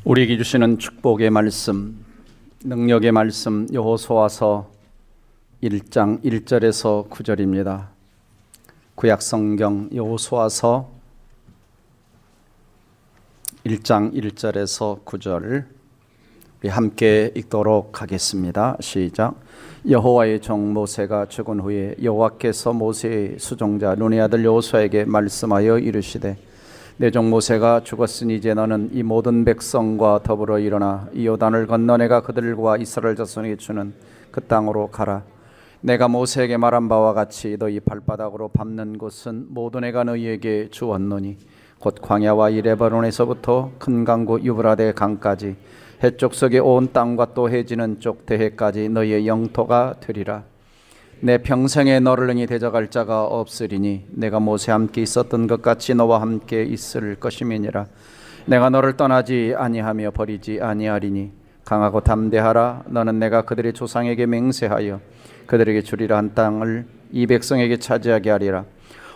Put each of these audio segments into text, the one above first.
우리에게 주시는 축복의 말씀, 능력의 말씀 여호수아서 1장 1절에서 9절입니다. 구약 성경 여호수아서 1장 1절에서 9절 우리 함께 읽도록 하겠습니다. 시작. 여호와의 종 모세가 죽은 후에 여호와께서 모세의 수종자 눈의 아들 여호수아에게 말씀하여 이르시되 내 종 모세가 죽었으니 이제 너는 이 모든 백성과 더불어 일어나 이 요단을 건너 내가 그들과 이스라엘 자손에게 주는 그 땅으로 가라. 내가 모세에게 말한 바와 같이 너희 발바닥으로 밟는 곳은 모두 내가 너희에게 주었노니 곧 광야와 이 레바논에서부터 큰 강구 유브라데 강까지 해쪽 속의 온 땅과 또 해지는 쪽 대해까지 너희의 영토가 되리라. 내 평생에 너를 능히 대적할 자가 없으리니 내가 모세와 함께 있었던 것 같이 너와 함께 있을 것임이니라. 내가 너를 떠나지 아니하며 버리지 아니하리니 강하고 담대하라. 너는 내가 그들의 조상에게 맹세하여 그들에게 주리라 한 땅을 이 백성에게 차지하게 하리라.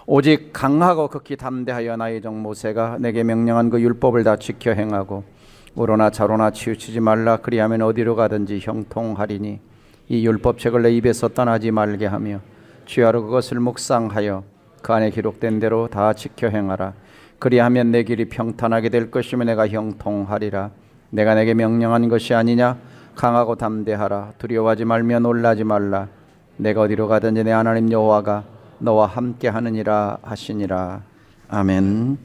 오직 강하고 극히 담대하여 나의 종 모세가 내게 명령한 그 율법을 다 지켜 행하고 우로나 좌로나 치우치지 말라. 그리하면 어디로 가든지 형통하리니 이 율법책을 내 입에서 떠나지 말게 하며 주야로 그것을 묵상하여 그 안에 기록된 대로 다 지켜 행하라. 그리하면 내 길이 평탄하게 될 것이며 내가 형통하리라. 내가 내게 명령한 것이 아니냐. 강하고 담대하라. 두려워하지 말며 놀라지 말라. 내가 어디로 가든지 내 하나님 여호와가 너와 함께 하느니라 하시니라. 아멘.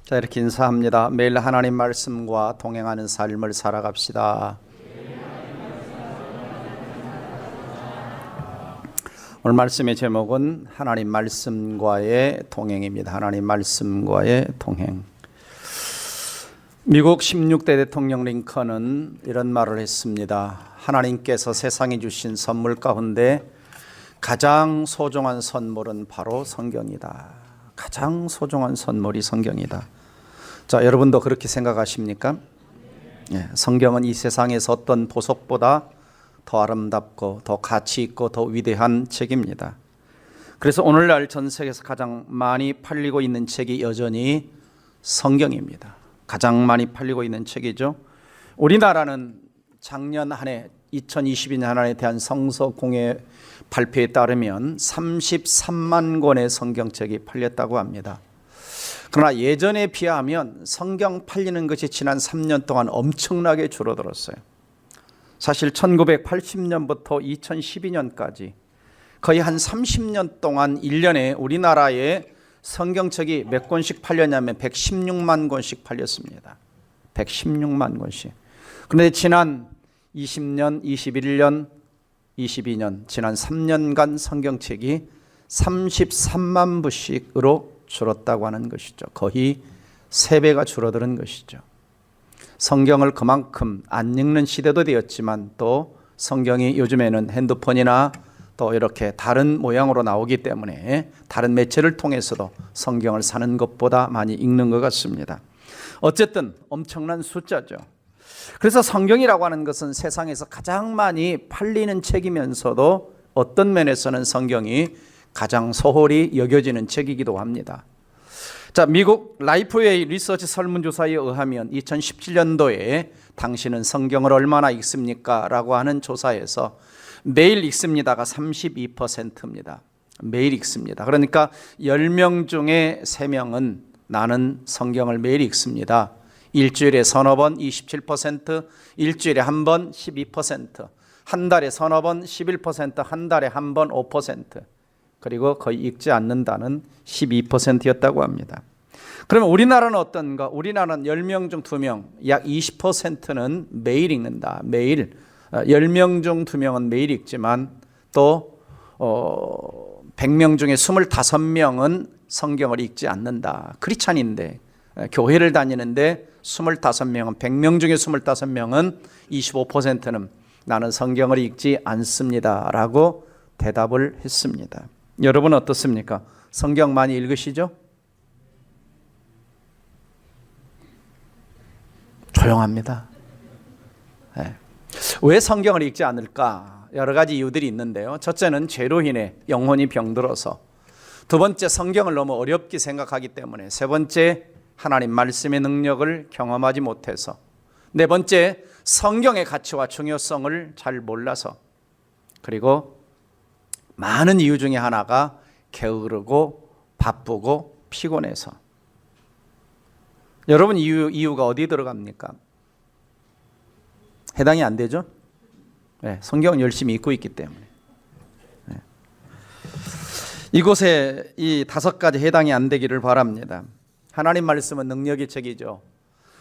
자, 이렇게 인사합니다. 매일 하나님 말씀과 동행하는 삶을 살아갑시다. 오늘 말씀의 제목은 하나님 말씀과의 동행입니다. 하나님 말씀과의 동행. 미국 16대 대통령 링컨은 이런 말을 했습니다. 하나님께서 세상에 주신 선물 가운데 가장 소중한 선물은 바로 성경이다. 가장 소중한 선물이 성경이다. 자, 여러분도 그렇게 생각하십니까? 예, 성경은 이 세상에서 어떤 보석보다 더 아름답고 더 가치 있고 더 위대한 책입니다. 그래서 오늘날 전 세계에서 가장 많이 팔리고 있는 책이 여전히 성경입니다. 가장 많이 팔리고 있는 책이죠. 우리나라는 작년 한 해 2022년 한 해에 대한 성서공회 발표에 따르면 33만 권의 성경책이 팔렸다고 합니다. 그러나 예전에 비하면 성경 팔리는 것이 지난 3년 동안 엄청나게 줄어들었어요. 사실 1980년부터 2012년까지 거의 한 30년 동안 1년에 우리나라에 성경책이 몇 권씩 팔렸냐면 116만 권씩 팔렸습니다. 116만 권씩. 그런데 지난 20년, 21년, 22년 지난 3년간 성경책이 33만 부씩으로 줄었다고 하는 것이죠. 거의 3배가 줄어드는 것이죠. 성경을 그만큼 안 읽는 시대도 되었지만 또 성경이 요즘에는 핸드폰이나 또 이렇게 다른 모양으로 나오기 때문에 다른 매체를 통해서도 성경을 사는 것보다 많이 읽는 것 같습니다. 어쨌든 엄청난 숫자죠. 그래서 성경이라고 하는 것은 세상에서 가장 많이 팔리는 책이면서도 어떤 면에서는 성경이 가장 소홀히 여겨지는 책이기도 합니다. 자, 미국 라이프웨이 리서치 설문조사에 의하면 2017년도에 당신은 성경을 얼마나 읽습니까? 라고 하는 조사에서 매일 읽습니다가 32%입니다. 매일 읽습니다. 그러니까 10명 중에 3명은 나는 성경을 매일 읽습니다. 일주일에 서너 번 27%, 일주일에 한 번 12%, 한 달에 서너 번 11%, 한 달에 한 번 5%, 그리고 거의 읽지 않는다는 12%였다고 합니다. 그러면 우리나라는 어떤가? 우리나라는 10명 중 2명, 약 20%는 매일 읽는다. 매일 10명 중 2명은 매일 읽지만 또 100명 중에 25명은 성경을 읽지 않는다. 크리스찬인데 교회를 다니는데 25명은 100명 중에 25명은 25%는 나는 성경을 읽지 않습니다 라고 대답을 했습니다. 여러분 어떻습니까? 성경 많이 읽으시죠? 조용합니다. 네. 왜 성경을 읽지 않을까? 여러 가지 이유들이 있는데요. 첫째는 죄로 인해 영혼이 병들어서, 두 번째 성경을 너무 어렵게 생각하기 때문에, 세 번째 하나님 말씀의 능력을 경험하지 못해서, 네 번째, 성경의 가치와 중요성을 잘 몰라서. 그리고 많은 이유 중에 하나가 게으르고 바쁘고 피곤해서. 여러분, 이유가 어디 들어갑니까? 해당이 안 되죠? 네, 성경은 열심히 읽고 있기 때문에. 네. 이곳에 이 5가지 해당이 안 되기를 바랍니다. 하나님 말씀은 능력의 책이죠.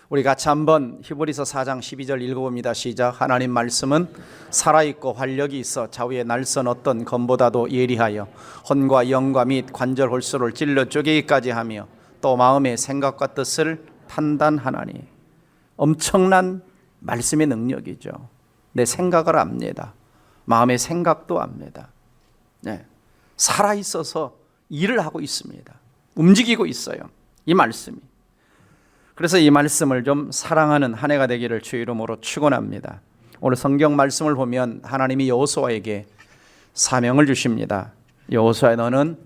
우리 같이 한번 히브리서 4장 12절 읽어봅니다. 시작. 하나님 말씀은 살아있고 활력이 있어 좌우의 날선 어떤 검보다도 예리하여 혼과 영과 및 관절 홀수를 찔러 쪼개기까지 하며 또 마음의 생각과 뜻을 판단하나니. 엄청난 말씀의 능력이죠. 내 생각을 압니다. 마음의 생각도 압니다. 네. 살아있어서 일을 하고 있습니다. 움직이고 있어요, 이 말씀이. 그래서 이 말씀을 좀 사랑하는 한 해가 되기를 주의 이름으로 축원합니다. 오늘 성경 말씀을 보면 하나님이 여호수아에게 사명을 주십니다. 여호수아, 너는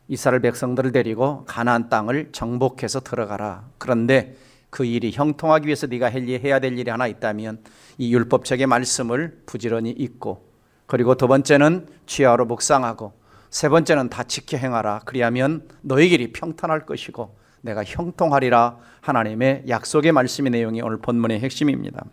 이스라엘 백성들을 데리고 가나안 땅을 정복해서 들어가라. 그런데 그 일이 형통하기 위해서 네가 해야 될 일이 하나 있다면 이 율법책의 말씀을 부지런히 읽고, 그리고 두 번째는 취하로 묵상하고, 세 번째는 다 지켜 행하라. 그리하면 너희 길이 평탄할 것이고 내가 형통하리라. 하나님의 약속의 말씀의 내용이 오늘 본문의 핵심입니다.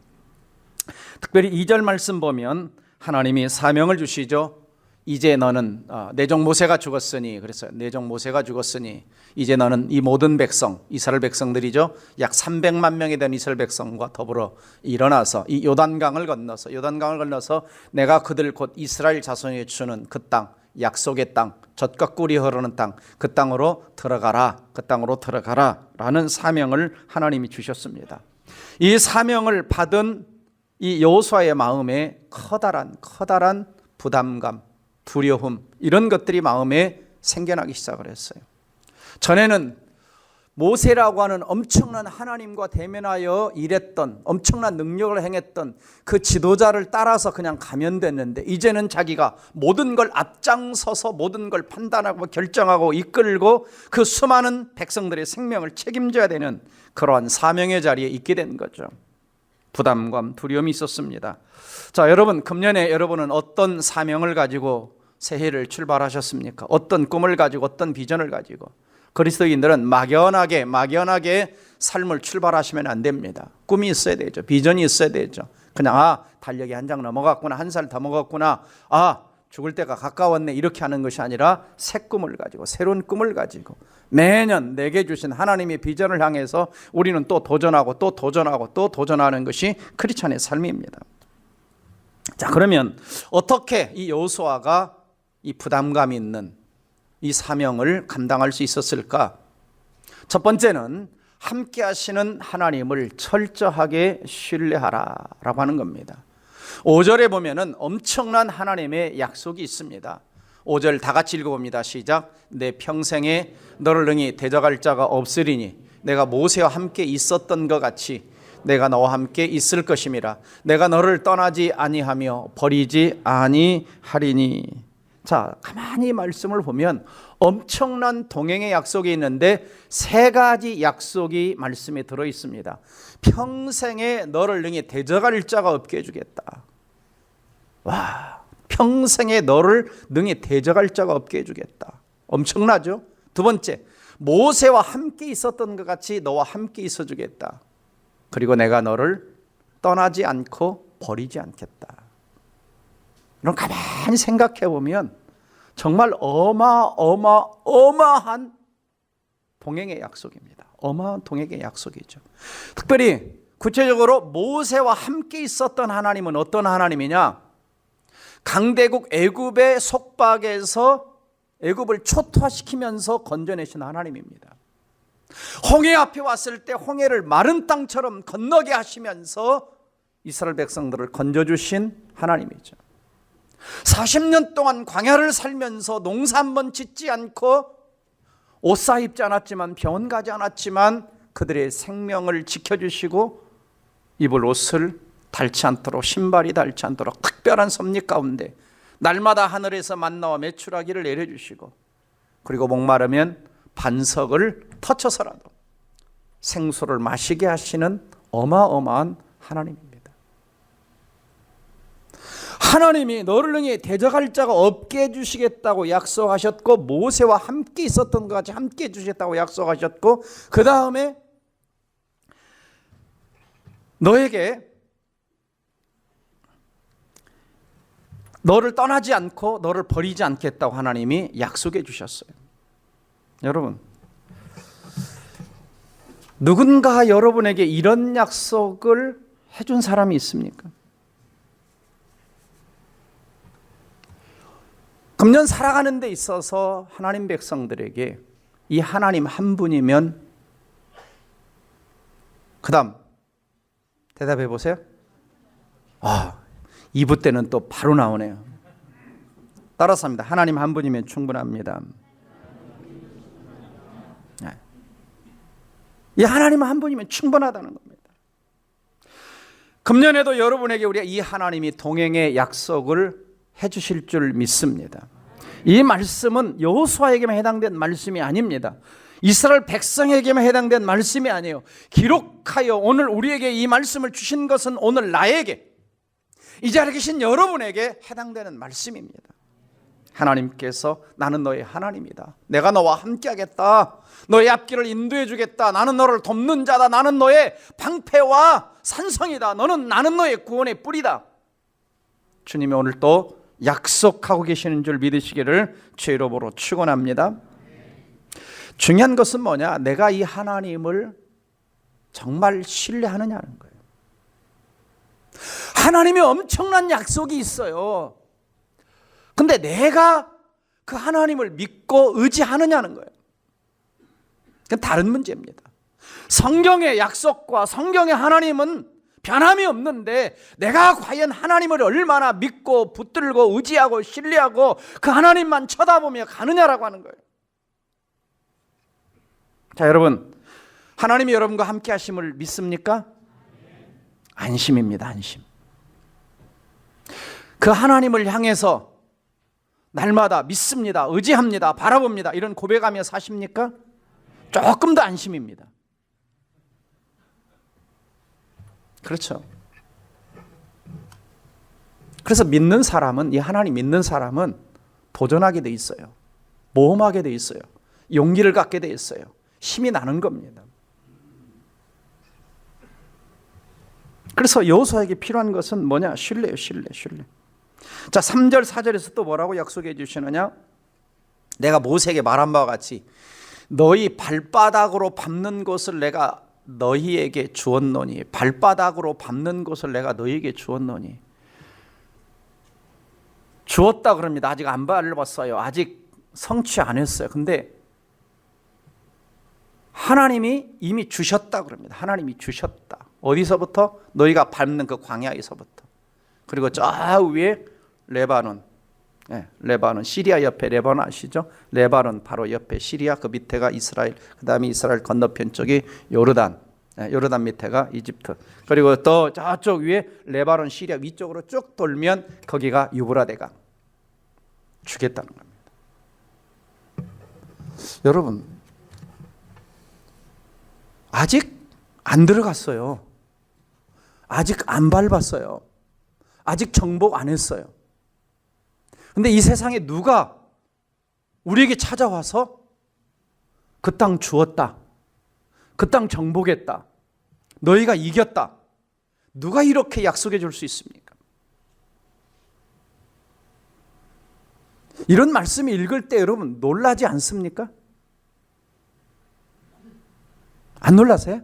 특별히 2절 말씀 보면 하나님이 사명을 주시죠. 이제 너는 내 종 모세가 죽었으니, 그래서 내 종 모세가 죽었으니 이제 너는 이 모든 백성, 이스라엘 백성들이죠, 약 300만 명이 된 이스라엘 백성과 더불어 일어나서 이 요단강을 건너서 내가 그들 곧 이스라엘 자손에게 주는 그 땅, 약속의 땅, 젖과 꿀이 흐르는 땅, 그 땅으로 들어가라, 그 땅으로 들어가라 라는 사명을 하나님이 주셨습니다. 이 사명을 받은 이 여호수아의 마음에 커다란 부담감, 두려움, 이런 것들이 마음에 생겨나기 시작을 했어요. 전에는 모세라고 하는 엄청난 하나님과 대면하여 일했던, 엄청난 능력을 행했던 그 지도자를 따라서 그냥 가면 됐는데, 이제는 자기가 모든 걸 앞장서서 모든 걸 판단하고 결정하고 이끌고 그 수많은 백성들의 생명을 책임져야 되는 그러한 사명의 자리에 있게 된 거죠. 부담감, 두려움이 있었습니다. 자, 여러분, 금년에 여러분은 어떤 사명을 가지고 새해를 출발하셨습니까? 어떤 꿈을 가지고, 어떤 비전을 가지고? 그리스도인들은 막연하게 삶을 출발하시면 안 됩니다. 꿈이 있어야 되죠. 비전이 있어야 되죠. 그냥 달력이 한 장 넘어갔구나, 한 살 더 먹었구나, 죽을 때가 가까웠네, 이렇게 하는 것이 아니라 새 꿈을 가지고, 새로운 꿈을 가지고 매년 내게 주신 하나님의 비전을 향해서 우리는 또 도전하고 또 도전하고 또 도전하는 것이 크리스찬의 삶입니다. 자, 그러면 어떻게 이 여호수아가 이 부담감 있는 이 사명을 감당할 수 있었을까? 첫 번째는 함께 하시는 하나님을 철저하게 신뢰하라라고 하는 겁니다. 5절에 보면은 엄청난 하나님의 약속이 있습니다. 5절 다 같이 읽어봅니다. 시작. 내 평생에 너를 능히 대적할 자가 없으리니 내가 모세와 함께 있었던 것 같이 내가 너와 함께 있을 것임이라. 내가 너를 떠나지 아니하며 버리지 아니하리니. 자, 가만히 말씀을 보면 엄청난 동행의 약속이 있는데 3가지 약속이 말씀에 들어 있습니다. 평생에 너를 능히 대적할 자가 없게 해주겠다. 와, 평생에 너를 능히 대적할 자가 없게 해주겠다. 엄청나죠? 두 번째, 모세와 함께 있었던 것 같이 너와 함께 있어주겠다. 그리고 내가 너를 떠나지 않고 버리지 않겠다. 이런 가만히 생각해 보면 정말 어마어마한 동행의 약속입니다. 어마어마한 동행의 약속이죠. 특별히 구체적으로 모세와 함께 있었던 하나님은 어떤 하나님이냐? 강대국 애굽의 속박에서 애굽을 초토화시키면서 건져내신 하나님입니다. 홍해 앞에 왔을 때 홍해를 마른 땅처럼 건너게 하시면서 이스라엘 백성들을 건져주신 하나님이죠. 40년 동안 광야를 살면서 농사 한 번 짓지 않고 옷 사 입지 않았지만 병원 가지 않았지만 그들의 생명을 지켜주시고 입을 옷을 닳지 않도록, 신발이 닳지 않도록 특별한 섭리 가운데 날마다 하늘에서 만나와 메추라기를 내려주시고, 그리고 목마르면 반석을 터쳐서라도 생수를 마시게 하시는 어마어마한 하나님입니다. 하나님이 너를 능히 대적할 자가 없게 해주시겠다고 약속하셨고, 모세와 함께 있었던 것 같이 함께 해주시겠다고 약속하셨고, 그 다음에 너에게 너를 떠나지 않고 너를 버리지 않겠다고 하나님이 약속해 주셨어요. 여러분, 누군가 여러분에게 이런 약속을 해준 사람이 있습니까? 금년 살아가는 데 있어서 하나님 백성들에게 이 하나님 한 분이면, 그 다음 대답해 보세요. 2부 때는 또 바로 나오네요. 따라서 합니다. 하나님 한 분이면 충분합니다. 이 하나님 한 분이면 충분하다는 겁니다. 금년에도 여러분에게 우리가 이 하나님이 동행의 약속을 해주실 줄 믿습니다. 이 말씀은 여호수아에게만 해당된 말씀이 아닙니다. 이스라엘 백성에게만 해당된 말씀이 아니에요. 기록하여 오늘 우리에게 이 말씀을 주신 것은 오늘 나에게, 이 자리에 계신 여러분에게 해당되는 말씀입니다. 하나님께서 나는 너의 하나님이다. 내가 너와 함께하겠다. 너의 앞길을 인도해 주겠다. 나는 너를 돕는 자다. 나는 너의 방패와 산성이다. 나는 너의 구원의 뿌리다. 주님이 오늘 또 약속하고 계시는 줄 믿으시기를 주의 이름으로 축원합니다. 중요한 것은 뭐냐? 내가 이 하나님을 정말 신뢰하느냐는 거예요. 하나님의 엄청난 약속이 있어요. 근데 내가 그 하나님을 믿고 의지하느냐는 거예요. 그건 다른 문제입니다. 성경의 약속과 성경의 하나님은 변함이 없는데, 내가 과연 하나님을 얼마나 믿고 붙들고 의지하고 신뢰하고 그 하나님만 쳐다보며 가느냐라고 하는 거예요. 자, 여러분, 하나님이 여러분과 함께 하심을 믿습니까? 안심입니다. 안심. 그 하나님을 향해서 날마다 믿습니다, 의지합니다, 바라봅니다, 이런 고백하며 사십니까? 조금 더 안심입니다. 그렇죠. 그래서 믿는 사람은, 이 하나님 믿는 사람은 도전하게 돼 있어요. 모험하게 돼 있어요. 용기를 갖게 돼 있어요. 힘이 나는 겁니다. 그래서 여호수아에게 필요한 것은 뭐냐? 신뢰예요. 신뢰. 자, 3절 4절에서 또 뭐라고 약속해 주시느냐? 내가 모세에게 말한 바와 같이 너희 발바닥으로 밟는 곳을 내가 너희에게 주었노니, 발바닥으로 밟는 곳을 내가 너희에게 주었노니. 주었다 그럽니다. 아직 안 밟았어요. 아직 성취 안 했어요. 근데 하나님이 이미 주셨다 그럽니다. 하나님이 주셨다. 어디서부터? 너희가 밟는 그 광야에서부터. 그리고 저 위에 레바논, 레바논, 시리아 옆에 레바논 아시죠? 레바논 바로 옆에 시리아, 그 밑에가 이스라엘, 그 다음에 이스라엘 건너편 쪽이 요르단, 요르단 밑에가 이집트, 그리고 또 저쪽 위에 레바논, 시리아 위쪽으로 쭉 돌면 거기가 유브라데강. 주겠다는 겁니다. 여러분, 아직 안 들어갔어요. 아직 안 밟았어요. 아직 정복 안 했어요. 근데 이 세상에 누가 우리에게 찾아와서 그 땅 주었다, 그 땅 정복했다, 너희가 이겼다, 누가 이렇게 약속해 줄 수 있습니까? 이런 말씀을 읽을 때 여러분 놀라지 않습니까? 안 놀라세요?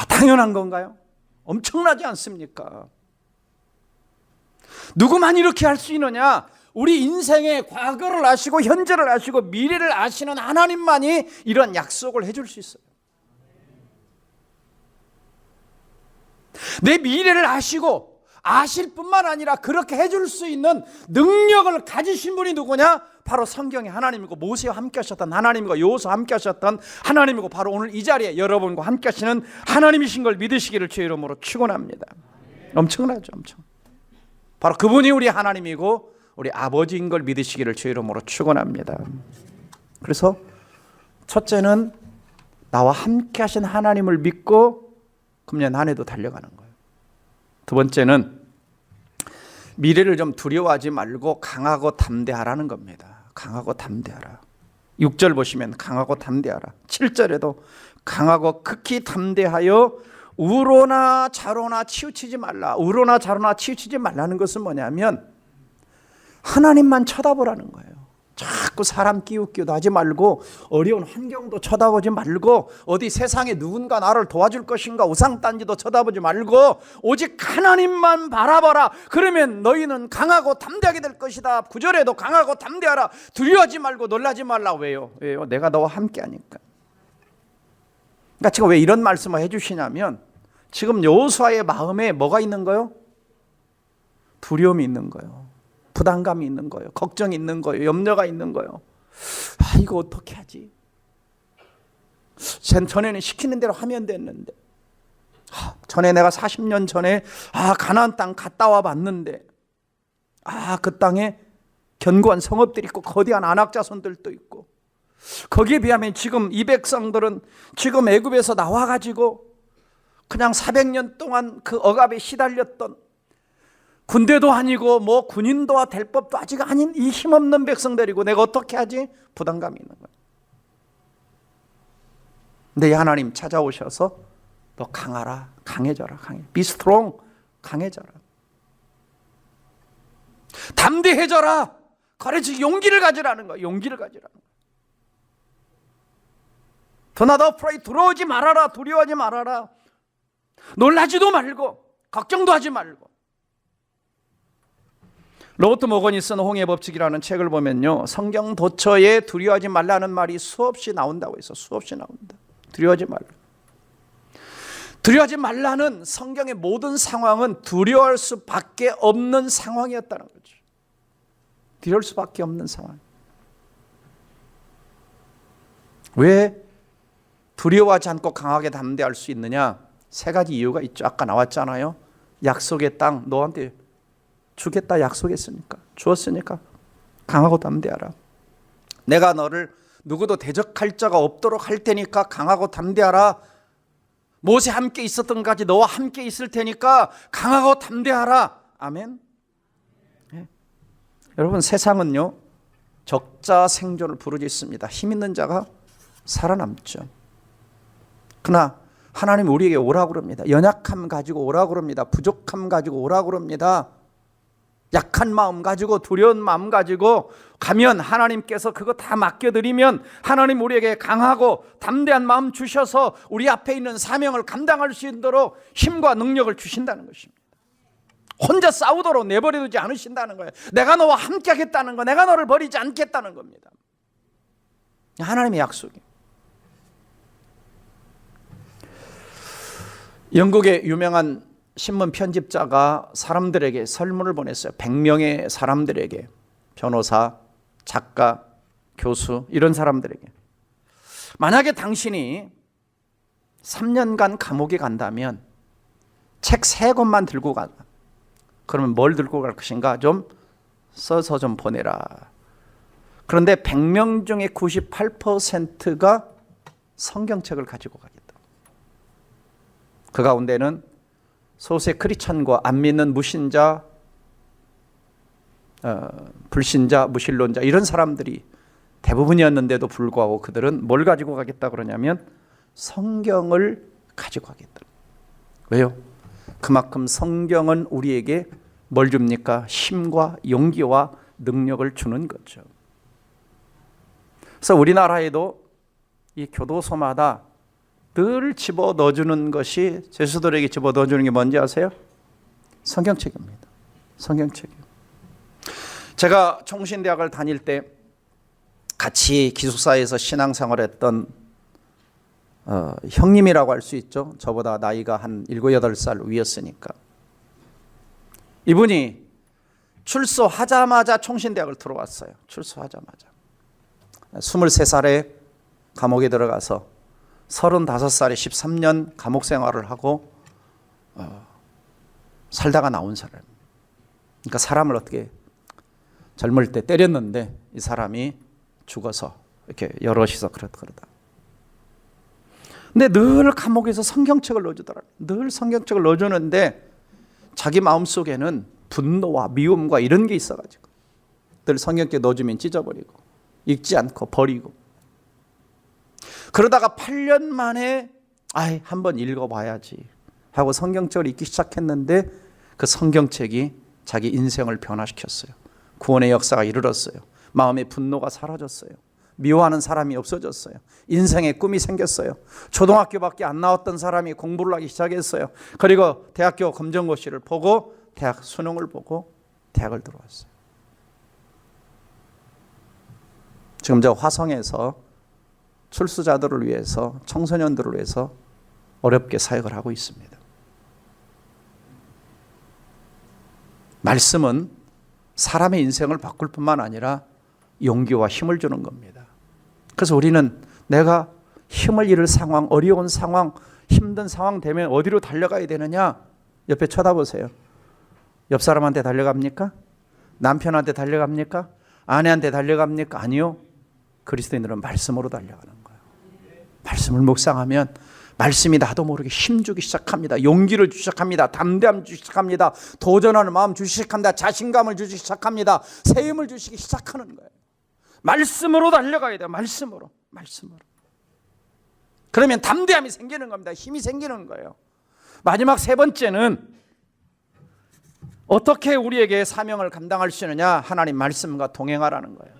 당연한 건가요? 엄청나지 않습니까? 누구만 이렇게 할 수 있느냐? 우리 인생의 과거를 아시고 현재를 아시고 미래를 아시는 하나님만이 이런 약속을 해줄 수 있어요. 내 미래를 아시고 아실 뿐만 아니라 그렇게 해줄 수 있는 능력을 가지신 분이 누구냐? 바로 성경의 하나님이고, 모세와 함께 하셨던 하나님이고, 여호수아와 함께 하셨던 하나님이고, 바로 오늘 이 자리에 여러분과 함께 하시는 하나님이신 걸 믿으시기를 주의 이름으로 축원합니다. 엄청나죠, 엄청. 바로 그분이 우리 하나님이고 우리 아버지인 걸 믿으시기를 주의 이름으로 축원합니다. 그래서 첫째는 나와 함께 하신 하나님을 믿고 금년 한 해도 달려가는 거예요. 두 번째는 미래를 좀 두려워하지 말고 강하고 담대하라는 겁니다. 강하고 담대하라. 6절 보시면 강하고 담대하라. 7절에도 강하고 극히 담대하여 우로나 좌로나 치우치지 말라. 우로나 좌로나 치우치지 말라는 것은 뭐냐면 하나님만 쳐다보라는 거예요. 자꾸 사람 끼우기도 하지 말고 어려운 환경도 쳐다보지 말고 어디 세상에 누군가 나를 도와줄 것인가 우상단지도 쳐다보지 말고 오직 하나님만 바라봐라. 그러면 너희는 강하고 담대하게 될 것이다. 9절에도 강하고 담대하라. 두려워하지 말고 놀라지 말라. 왜요? 내가 너와 함께 하니까. 그러니까 지금 왜 이런 말씀을 해주시냐면 지금 여호수아의 마음에 뭐가 있는 거예요? 두려움이 있는 거예요. 부담감이 있는 거예요. 걱정이 있는 거예요. 염려가 있는 거예요. 이거 어떻게 하지? 전에는 시키는 대로 하면 됐는데 전에 내가 40년 전에 가나안 땅 갔다 와 봤는데 그 땅에 견고한 성읍들이 있고 거대한 안악자손들도 있고 거기에 비하면 지금 이 백성들은 지금 애굽에서 나와가지고 그냥 400년 동안 그 억압에 시달렸던 군대도 아니고 뭐 군인도 될 법도 아직 아닌 이 힘없는 백성들이고 내가 어떻게 하지? 부담감이 있는 거예요. 근데 하나님 찾아오셔서 너 강하라, 강해져라, Be strong, 강해져라. 담대해져라. 그래서 용기를 가지라는 거예요. 용기를 가지라는 거예요. Do not afraid, 두려워하지 말아라, 두려워하지 말아라. 놀라지도 말고 걱정도 하지 말고. 로버트 모건이 쓴 홍해 법칙이라는 책을 보면요, 성경 도처에 두려워하지 말라는 말이 수없이 나온다고 해서 수없이 나온다. 두려워하지 말라. 두려워하지 말라는 성경의 모든 상황은 두려워할 수밖에 없는 상황이었다는 거죠. 두려울 수밖에 없는 상황. 왜 두려워하지 않고 강하게 담대할 수 있느냐? 세 가지 이유가 있죠. 아까 나왔잖아요. 약속의 땅 너한테 주겠다 약속했으니까, 주었으니까 강하고 담대하라. 내가 너를 누구도 대적할 자가 없도록 할 테니까 강하고 담대하라. 모세 함께 있었던 까지 너와 함께 있을 테니까 강하고 담대하라. 아멘. 네. 여러분, 세상은요 적자 생존을 부르짖습니다. 힘 있는 자가 살아남죠. 그러나 하나님 우리에게 오라고 그럽니다. 연약함 가지고 오라고 그럽니다. 부족함 가지고 오라고 그럽니다. 약한 마음 가지고 두려운 마음 가지고 가면 하나님께서 그거 다 맡겨드리면 하나님 우리에게 강하고 담대한 마음 주셔서 우리 앞에 있는 사명을 감당할 수 있도록 힘과 능력을 주신다는 것입니다. 혼자 싸우도록 내버려두지 않으신다는 거예요. 내가 너와 함께 하겠다는 거, 내가 너를 버리지 않겠다는 겁니다. 하나님의 약속이에요. 영국의 유명한 신문 편집자가 사람들에게 설문을 보냈어요. 100명의 사람들에게, 변호사, 작가, 교수 이런 사람들에게, 만약에 당신이 3년간 감옥에 간다면 책 3권만 들고 가. 그러면 뭘 들고 갈 것인가? 좀 써서 좀 보내라. 그런데 100명 중에 98%가 성경책을 가지고 가겠다. 그 가운데는 소수의 크리스천과 안 믿는 무신자, 불신자, 무신론자 이런 사람들이 대부분이었는데도 불구하고 그들은 뭘 가지고 가겠다 그러냐면 성경을 가지고 가겠다. 왜요? 그만큼 성경은 우리에게 뭘 줍니까? 힘과 용기와 능력을 주는 거죠. 그래서 우리나라에도 이 교도소마다 늘 집어 넣어주는 것이, 죄수들에게 집어 넣어주는 게 뭔지 아세요? 성경책입니다. 성경책이요. 제가 총신대학을 다닐 때 같이 기숙사에서 신앙생활했던 형님이라고 할 수 있죠. 저보다 나이가 한 7, 8살 위였으니까. 이분이 출소하자마자 총신대학을 들어왔어요. 출소하자마자 23살에 감옥에 들어가서 35살에 13년 감옥 생활을 하고 살다가 나온 사람. 그러니까 사람을 어떻게 젊을 때 때렸는데 이 사람이 죽어서 이렇게 여럿이서 그러다. 근데 늘 감옥에서 성경책을 넣어주더라. 늘 성경책을 넣어주는데 자기 마음속에는 분노와 미움과 이런 게 있어가지고 늘 성경책 넣어주면 찢어버리고 읽지 않고 버리고, 그러다가 8년 만에 한번 읽어봐야지 하고 성경책을 읽기 시작했는데 그 성경책이 자기 인생을 변화시켰어요. 구원의 역사가 이르렀어요. 마음의 분노가 사라졌어요. 미워하는 사람이 없어졌어요. 인생의 꿈이 생겼어요. 초등학교밖에 안 나왔던 사람이 공부를 하기 시작했어요. 그리고 대학교 검정고시를 보고 대학 수능을 보고 대학을 들어왔어요. 지금 저 화성에서 출소자들을 위해서, 청소년들을 위해서 어렵게 사역을 하고 있습니다. 말씀은 사람의 인생을 바꿀 뿐만 아니라 용기와 힘을 주는 겁니다. 그래서 우리는 내가 힘을 잃을 상황, 어려운 상황, 힘든 상황 되면 어디로 달려가야 되느냐? 옆에 쳐다보세요. 옆 사람한테 달려갑니까? 남편한테 달려갑니까? 아내한테 달려갑니까? 아니요. 그리스도인들은 말씀으로 달려가는 거예요. 말씀을 묵상하면 말씀이 나도 모르게 힘주기 시작합니다. 용기를 주기 시작합니다. 담대함 주기 시작합니다. 도전하는 마음 주기 시작합니다. 자신감을 주기 시작합니다. 새 힘을 주시기 시작하는 거예요. 말씀으로 달려가야 돼요. 말씀으로. 그러면 담대함이 생기는 겁니다. 힘이 생기는 거예요. 마지막 세 번째는 어떻게 우리에게 사명을 감당할 수 있느냐? 하나님 말씀과 동행하라는 거예요.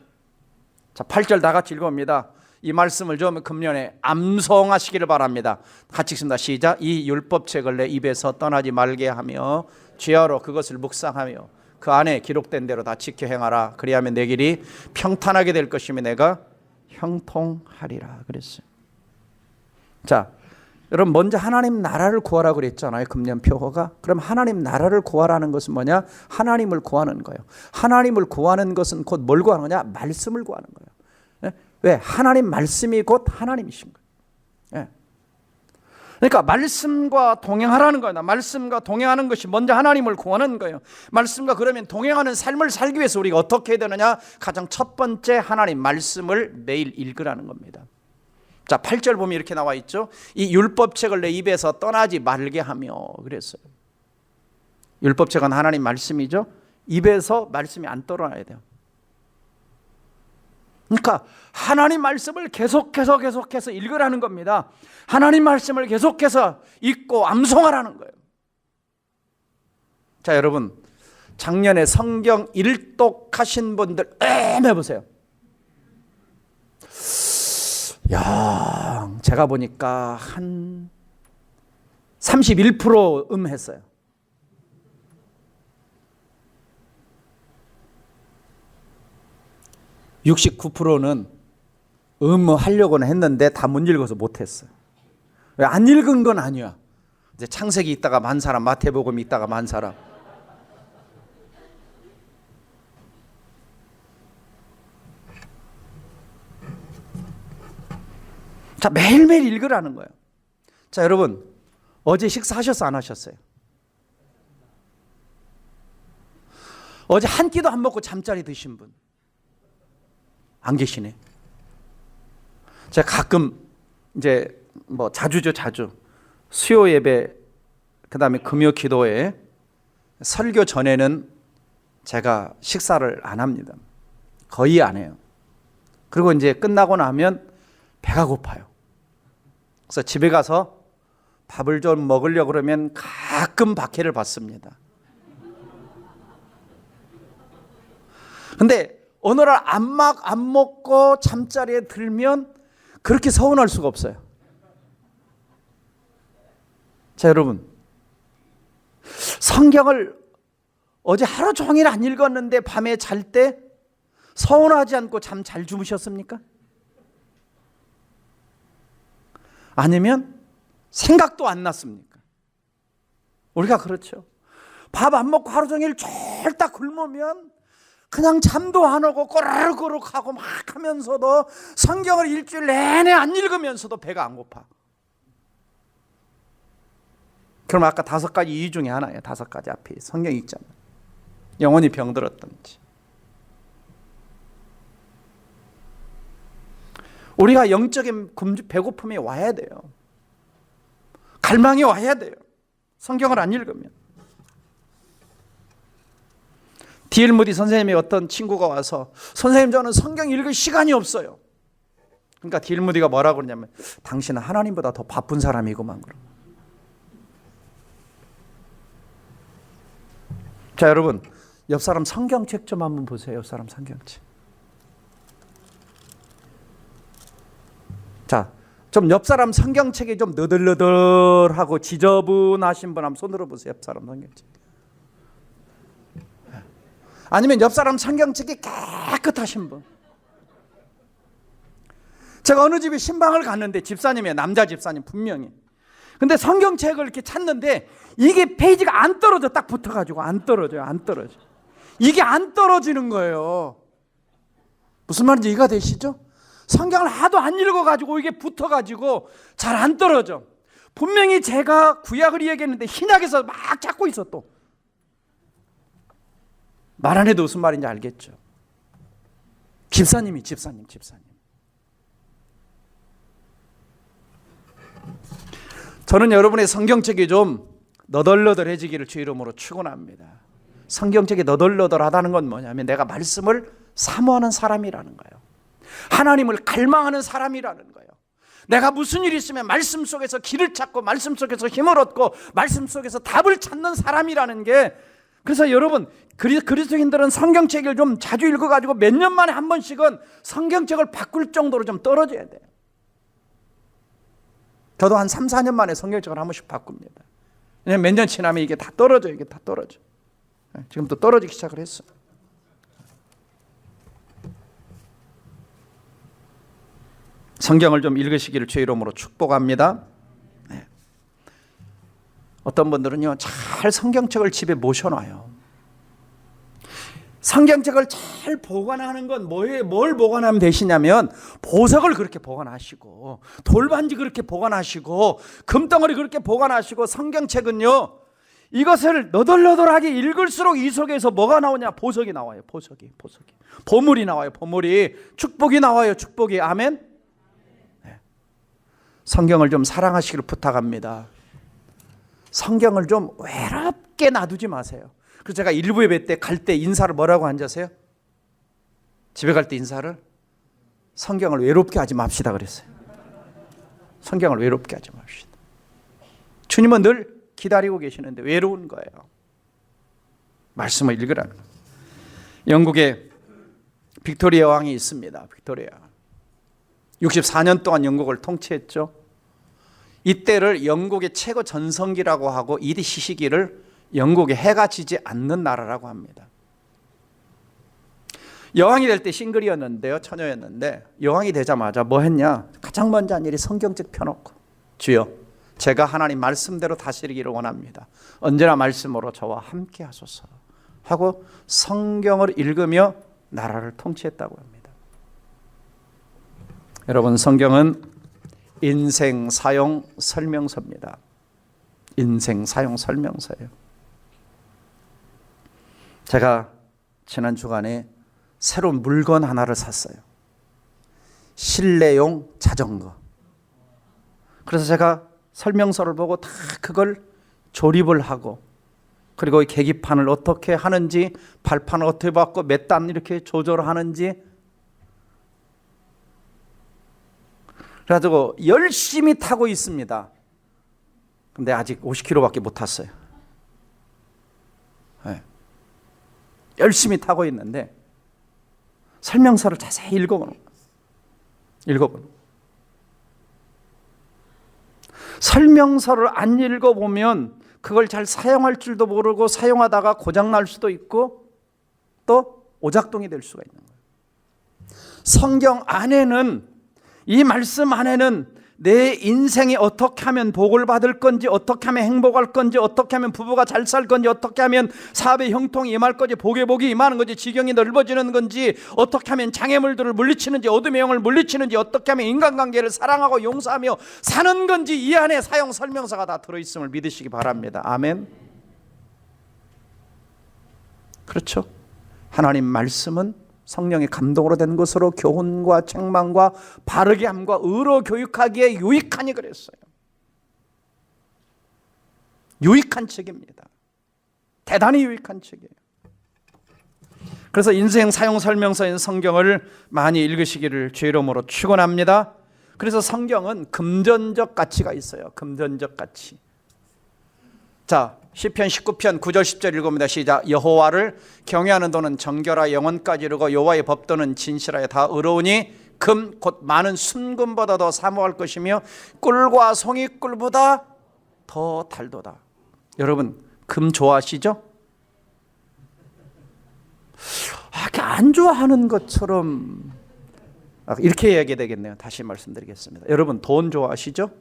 자, 8절 다 같이 읽어봅니다. 이 말씀을 좀 금년에 암송하시기를 바랍니다. 같이 읽습니다. 시작. 이 율법책을 내 입에서 떠나지 말게 하며 주야로 그것을 묵상하며 그 안에 기록된 대로 다 지켜 행하라. 그리하면 내 길이 평탄하게 될 것이며 내가 형통하리라 그랬어요. 자, 여러분 먼저 하나님 나라를 구하라고 그랬잖아요. 금년 표어가. 그럼 하나님 나라를 구하라는 것은 뭐냐? 하나님을 구하는 거예요. 하나님을 구하는 것은 곧 뭘 구하는 거냐? 말씀을 구하는 거예요. 왜? 하나님 말씀이 곧 하나님이신 거예요. 그러니까 말씀과 동행하라는 거예요. 말씀과 동행하는 것이 먼저 하나님을 구하는 거예요. 말씀과 그러면 동행하는 삶을 살기 위해서 우리가 어떻게 해야 되느냐? 가장 첫 번째 하나님 말씀을 매일 읽으라는 겁니다. 자, 8절 보면 이렇게 나와 있죠. 이 율법책을 내 입에서 떠나지 말게 하며 그랬어요. 율법책은 하나님 말씀이죠. 입에서 말씀이 안 떠나야 돼요. 그러니까 하나님 말씀을 계속해서 읽으라는 겁니다. 하나님 말씀을 계속해서 읽고 암송하라는 거예요. 자, 여러분 작년에 성경 일독하신 분들 해보세요. 야, 제가 보니까 한 31% 했어요. (69%는) 하려고는 했는데 다 못 읽어서 못했어요. 왜? 안 읽은 건 아니야. 이제 창세기 있다가 만 사람, 마태복음 있다가 만 사람. 자, 매일매일 읽으라는 거예요. 자, 여러분 어제 식사하셨어 안 하셨어요? 어제 한 끼도 안 먹고 잠자리 드신 분 안 계시네. 제가 가끔 이제 뭐 자주죠, 자주 수요 예배 그다음에 금요 기도회 설교 전에는 제가 식사를 안 합니다. 거의 안 해요. 그리고 이제 끝나고 나면 배가 고파요. 그래서 집에 가서 밥을 좀 먹으려고 그러면 가끔 박해를 받습니다. 근데 어느 날 안 먹고 잠자리에 들면 그렇게 서운할 수가 없어요. 자, 여러분 성경을 어제 하루 종일 안 읽었는데 밤에 잘 때 서운하지 않고 잠 잘 주무셨습니까? 아니면 생각도 안 났습니까? 우리가 그렇죠. 밥 안 먹고 하루 종일 쫄딱 굶으면 그냥 잠도 안 오고 꼬르륵꼬르륵하고 막 하면서도 성경을 일주일 내내 안 읽으면서도 배가 안 고파. 그럼 아까 5가지 이유 중에 하나예요. 5가지 앞에 성경 읽잖아요. 영혼이 병들었던지. 우리가 영적인 배고픔이 와야 돼요. 갈망이 와야 돼요. 성경을 안 읽으면. D.L. 무디 선생님의 어떤 친구가 와서 선생님 저는 성경 읽을 시간이 없어요. 그러니까 D.L. 무디가 뭐라고 그러냐면 당신은 하나님보다 더 바쁜 사람이구만. 자, 여러분 옆 사람 성경책 좀 한번 보세요. 옆 사람 성경책. 자, 좀 옆 사람 성경책이 좀 너덜너덜하고 지저분하신 분 한번 손들어 보세요. 옆 사람 성경책. 아니면 옆 사람 성경책이 깨끗하신 분. 제가 어느 집에 신방을 갔는데 집사님이에요. 남자 집사님 분명히. 근데 성경책을 이렇게 찾는데 이게 페이지가 안 떨어져. 딱 붙어가지고 안 떨어져요. 안 떨어져. 이게 안 떨어지는 거예요. 무슨 말인지 이해가 되시죠? 성경을 하도 안 읽어가지고 이게 붙어가지고 잘 안 떨어져. 분명히 제가 구약을 이야기했는데 신약에서 막 찾고 있어 또. 말 안 해도 무슨 말인지 알겠죠? 집사님. 저는 여러분의 성경책이 좀 너덜너덜해지기를 주 이름으로 축원합니다. 성경책이 너덜너덜하다는 건 뭐냐면 내가 말씀을 사모하는 사람이라는 거예요. 하나님을 갈망하는 사람이라는 거예요. 내가 무슨 일이 있으면 말씀 속에서 길을 찾고 말씀 속에서 힘을 얻고 말씀 속에서 답을 찾는 사람이라는 게, 그래서 여러분 그리스도인들은 성경책을 좀 자주 읽어가지고 몇 년 만에 한 번씩은 성경책을 바꿀 정도로 좀 떨어져야 돼요. 저도 한 3, 4년 만에 성경책을 한 번씩 바꿉니다. 왜냐면 몇 년 지나면 이게 다 떨어져요. 이게 다 떨어져. 지금 또 떨어지기 시작을 했어요. 성경을 좀 읽으시기를 주의 이름으로 축복합니다. 네. 어떤 분들은요, 잘 성경책을 집에 모셔놔요. 성경책을 잘 보관하는 건 뭘 보관하면 되시냐면 보석을 그렇게 보관하시고 돌반지 그렇게 보관하시고 금덩어리 그렇게 보관하시고, 성경책은요 이것을 너덜너덜하게 읽을수록 이 속에서 뭐가 나오냐? 보석이 나와요. 보석이. 보물이 나와요. 보물이. 축복이 나와요. 축복이. 아멘. 네. 성경을 좀 사랑하시기를 부탁합니다. 성경을 좀 외롭게 놔두지 마세요. 그래서 제가 일부 예배 때 갈 때 인사를 뭐라고 앉으세요? 집에 갈 때 인사를 성경을 외롭게 하지 맙시다 그랬어요. 성경을 외롭게 하지 맙시다. 주님은 늘 기다리고 계시는데 외로운 거예요. 말씀을 읽으라는 거예요. 영국에 빅토리아 왕이 있습니다. 빅토리아 64년 동안 영국을 통치했죠. 이때를 영국의 최고 전성기라고 하고 이 시기를 영국에 해가 지지 않는 나라라고 합니다. 여왕이 될 때 싱글이었는데요, 처녀였는데 여왕이 되자마자 뭐 했냐? 가장 먼저 한 일이 성경책 펴놓고, 주여 제가 하나님 말씀대로 다스리기를 원합니다. 언제나 말씀으로 저와 함께 하소서 하고 성경을 읽으며 나라를 통치했다고 합니다. 여러분, 성경은 인생 사용 설명서입니다. 인생 사용 설명서예요. 제가 지난 주간에 새로운 물건 하나를 샀어요. 실내용 자전거. 그래서 제가 설명서를 보고 다 그걸 조립을 하고, 그리고 계기판을 어떻게 하는지, 발판을 어떻게 받고 몇 단 이렇게 조절하는지, 그래가지고 열심히 타고 있습니다. 근데 아직 50km밖에 못 탔어요. 네. 열심히 타고 있는데 설명서를 자세히 읽어보는 거예요. 설명서를 안 읽어보면 그걸 잘 사용할 줄도 모르고 사용하다가 고장날 수도 있고 또 오작동이 될 수가 있는 거예요. 성경 안에는, 이 말씀 안에는 내 인생이 어떻게 하면 복을 받을 건지, 어떻게 하면 행복할 건지, 어떻게 하면 부부가 잘 살 건지, 어떻게 하면 사업의 형통이 임할 건지, 복의 복이 임하는 건지, 지경이 넓어지는 건지, 어떻게 하면 장애물들을 물리치는지, 어둠의 영을 물리치는지, 어떻게 하면 인간관계를 사랑하고 용서하며 사는 건지, 이 안에 사용 설명서가 다 들어있음을 믿으시기 바랍니다. 아멘. 그렇죠? 하나님 말씀은 성령의 감동으로 된 것으로 교훈과 책망과 바르게 함과 의로 교육하기에 유익하니 그랬어요. 유익한 책입니다. 대단히 유익한 책이에요. 그래서 인생 사용 설명서인 성경을 많이 읽으시기를 주의 이름으로 축원합니다. 그래서 성경은 금전적 가치가 있어요. 금전적 가치. 자, 시편 19편 9절 10절 읽어봅니다. 시작. 여호와를 경외하는 도는 정결하 영혼까지 이르고 여호와의 법도는 진실하여 다 의로우니 금 곧 많은 순금보다 더 사모할 것이며 꿀과 송이꿀보다 더 달도다. 여러분 금 좋아하시죠? 안 좋아하는 것처럼 이렇게 이야기 되겠네요. 다시 말씀드리겠습니다. 여러분 돈 좋아하시죠?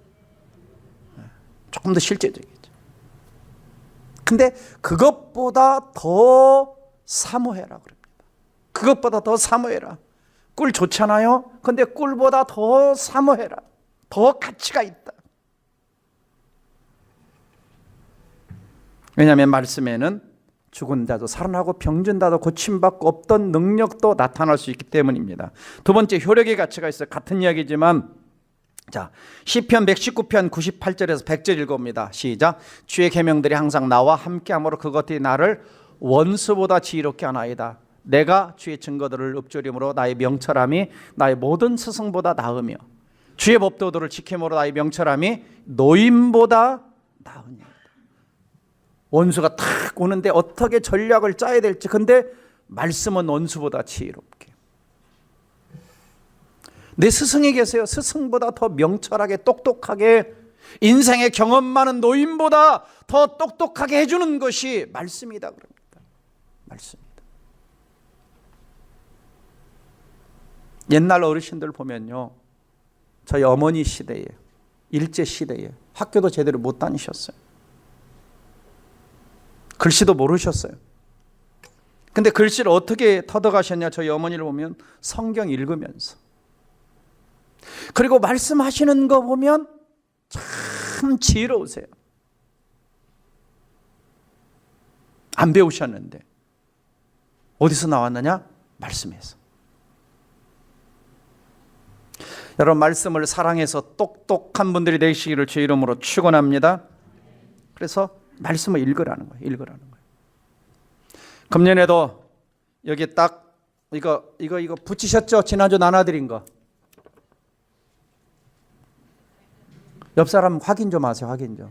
조금 더 실제적이죠. 근데 그것보다 더 사모해라 그럽니다. 그것보다 더 사모해라. 꿀 좋잖아요. 근데 꿀보다 더 사모해라. 더 가치가 있다. 왜냐하면 말씀에는 죽은 자도 살아나고 병든 자도 고침받고 없던 능력도 나타날 수 있기 때문입니다. 두 번째, 효력의 가치가 있어요. 같은 이야기지만 자, 시편 119편 98절에서 100절 읽어봅니다. 시작. 주의 계명들이 항상 나와 함께함으로 그것들이 나를 원수보다 지혜롭게 하나이다. 내가 주의 증거들을 읊조림으로 나의 명철함이 나의 모든 스승보다 나으며 주의 법도들을 지킴으로 나의 명철함이 노임보다 나으니. 원수가 탁 오는데 어떻게 전략을 짜야 될지. 근데 말씀은 원수보다 지혜롭게. 내 스승이 계세요. 스승보다 더 명철하게 똑똑하게 인생의 경험 많은 노인보다 더 똑똑하게 해주는 것이 말씀이다 그럽니다. 말씀이다. 옛날 어르신들 보면요, 저희 어머니 시대에, 일제 시대에 학교도 제대로 못 다니셨어요. 글씨도 모르셨어요. 근데 글씨를 어떻게 터득하셨냐? 저희 어머니를 보면 성경 읽으면서, 그리고 말씀하시는 거 보면 참 지혜로우세요. 안 배우셨는데 어디서 나왔느냐? 말씀에서. 여러분 말씀을 사랑해서 똑똑한 분들이 되시기를 주의 이름으로 축원합니다. 그래서 말씀을 읽으라는 거예요. 읽으라는 거예요. 금년에도 여기 딱 이거 붙이셨죠? 지난주 나눠드린 거. 옆 사람 확인 좀 하세요. 확인 좀.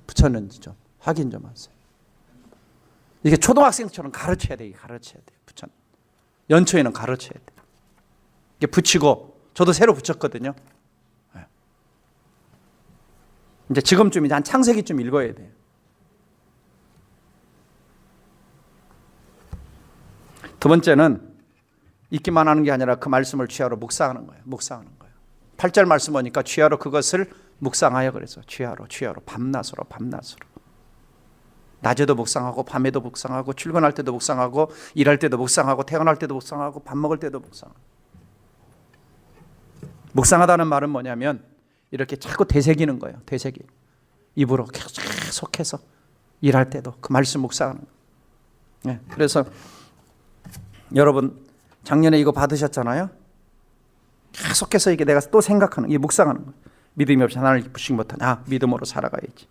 붙였는지 좀 확인 좀 하세요. 이게 초등학생처럼 가르쳐야 돼요. 가르쳐야 돼요. 붙였. 연초에는 가르쳐야 돼요. 이게 붙이고, 저도 새로 붙였거든요. 이제 지금쯤 이제 한 창세기쯤 읽어야 돼요. 두 번째는 읽기만 하는 게 아니라 그 말씀을 취하로 묵상하는 거예요. 묵상하는 거예요. 8절 말씀 보니까 취하로 그것을 묵상하여 그래서 취하로 밤낮으로 낮에도 묵상하고 밤에도 묵상하고 출근할 때도 묵상하고 일할 때도 묵상하고 퇴근할 때도 묵상하고 밥 먹을 때도 묵상하고. 묵상하다는 말은 뭐냐면 이렇게 자꾸 되새기는 거예요. 되새기. 입으로 계속해서 일할 때도 그 말씀 묵상하는 거예요. 네, 그래서 여러분 작년에 이거 받으셨잖아요. 계속해서 이게 내가 또 생각하는, 이게 묵상하는 거예요. 믿음이 없이 하나님을 기쁘시지 못하냐. 믿음으로 살아가야지.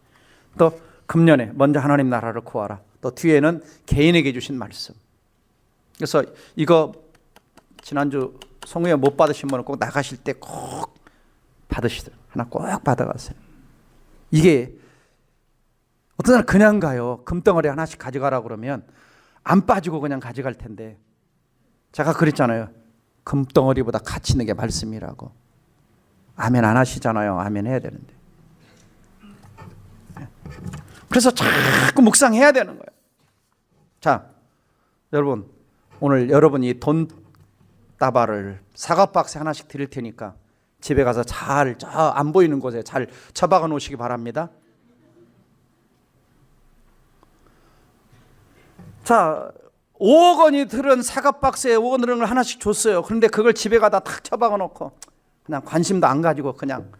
또 금년에 먼저 하나님 나라를 구하라. 또 뒤에는 개인에게 주신 말씀. 그래서 이거 지난주 성우회 못 받으신 분은 꼭 나가실 때 꼭 받으시더라고요. 하나 꼭 받아가세요. 이게 어떤 사람 그냥 가요. 금덩어리 하나씩 가져가라 그러면 안 빠지고 그냥 가져갈 텐데, 제가 그랬잖아요. 금덩어리보다 가치 있는 게 말씀이라고. 아멘 안 하시잖아요. 아멘 해야 되는데. 그래서 자꾸 묵상해야 되는 거예요. 자, 여러분 오늘 여러분이 돈 다발을 사과박스 하나씩 드릴 테니까 집에 가서 잘 안 보이는 곳에 잘 처박아 놓으시기 바랍니다. 자, 5억 원이 들은 사과박스에 5억 원을 하나씩 줬어요. 그런데 그걸 집에 가다 탁 처박아 놓고 그냥 관심도 안 가지고 그냥